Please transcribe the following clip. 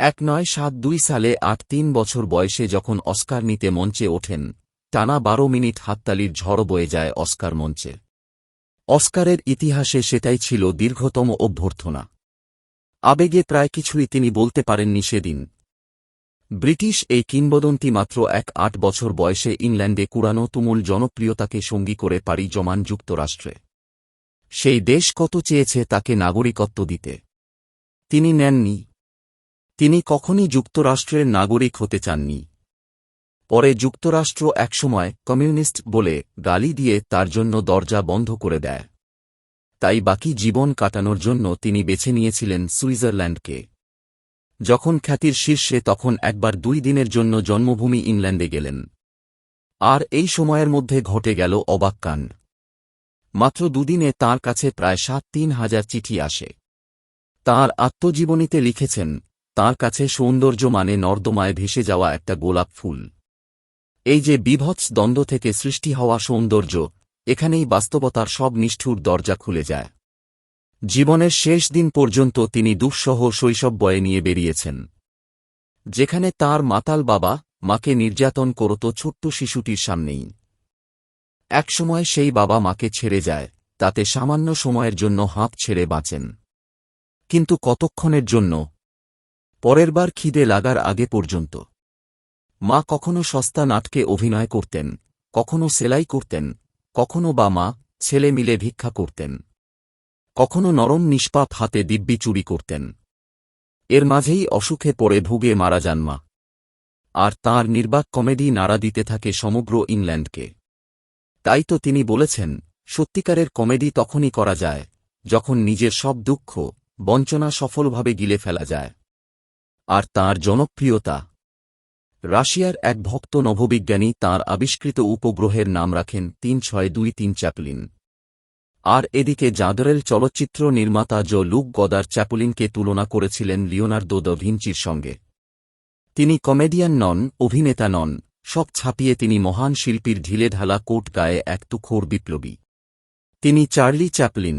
1972 সালে 8-3 বছর বয়সে যখন অস্কার নিতে মঞ্চে ওঠেন, টানা 12 মিনিট হাততালির ঝড় বয়ে যায় অস্কার মঞ্চে। অস্কারের ইতিহাসে সেটাই ছিল দীর্ঘতম অভ্যর্থনা। আবেগে প্রায় কিছুই তিনি বলতে পারেননি সেদিন। ব্রিটিশ এই কিংবদন্তি মাত্র 8 বছর বয়সে ইংল্যান্ডে কুড়ানো তুমুল জনপ্রিয়তাকে সঙ্গী করে পাড়ি জমান যুক্তরাষ্ট্রে। সেই দেশ কত চেয়েছে তাকে নাগরিকত্ব দিতে, তিনি নেননি। তিনি কখনই যুক্তরাষ্ট্রের নাগরিক হতে চাননি। পরে যুক্তরাষ্ট্র একসময় কমিউনিস্ট বলে গালি দিয়ে তার জন্য দরজা বন্ধ করে দেয়। তাই বাকি জীবন কাটানোর জন্য তিনি বেছে নিয়েছিলেন সুইজারল্যান্ডকে। যখন খ্যাতির শীর্ষে তখন একবার 2 দিনের জন্য জন্মভূমি ইংল্যান্ডে গেলেন। আর এই সময়ের মধ্যে ঘটে গেল অবাক কাণ্ড। মাত্র 2 দিনে তাঁর কাছে প্রায় 3,000 চিঠি আসে। তাঁর আত্মজীবনীতে লিখেছেন, তাঁর কাছে সৌন্দর্য মানে নর্দমায় ভেসে যাওয়া একটা গোলাপ ফুল। এই যে বিভৎস দ্বন্দ্ব থেকে সৃষ্টি হওয়া সৌন্দর্য, এখানেই বাস্তবতার সব নিষ্ঠুর দরজা খুলে যায়। জীবনের শেষ দিন পর্যন্ত তিনি দুঃসহ শৈশব বয়ে নিয়ে বেরিয়েছেন, যেখানে তাঁর মাতাল বাবা মাকে নির্যাতন করত ছোট্ট শিশুটির সামনেই। একসময় সেই বাবা মাকে ছেড়ে যায়, তাতে সামান্য সময়ের জন্য হাঁপ ছেড়ে বাঁচেন। কিন্তু কতক্ষণের জন্য? পরের বার খিদে লাগার আগে পর্যন্ত। মা কখনো সস্তা নাটকে অভিনয় করতেন, কখনো সেলাই করতেন, কখনো বা মা ছেলে মিলে ভিক্ষা করতেন, কখনো নরম নিষ্পাপ হাতে দিব্যি চুরি করতেন। এর মাঝেই অসুখে পড়ে ভুগে মারা যান মা। আর তাঁর নির্বাক কমেডি নাড়া দিতে থাকে সমগ্র ইংল্যান্ডকে। তাই তো তিনি বলেছেন, সত্যিকারের কমেডি তখনই করা যায় যখন নিজের সব দুঃখ বঞ্চনা সফলভাবে গিলে ফেলা যায়। আর তাঁর জনপ্রিয়তা। রাশিয়ার এক ভক্ত নভোবিজ্ঞানী তাঁর আবিষ্কৃত উপগ্রহের নাম রাখেন 3623 চ্যাপলিন। আর এদিকে জাঁদরেল চলচ্চিত্র নির্মাতা লুক গদার চ্যাপলিনকে তুলনা করেছিলেন লিওনার্দো দ্য ভিঞ্চির সঙ্গে। তিনি কমেডিয়ান নন, অভিনেতা নন, সব ছাপিয়ে তিনি মহান শিল্পীর ঢিলেঢালা কোট গায়ে এক তুখোড় বিপ্লবী। তিনি চার্লি চ্যাপলিন।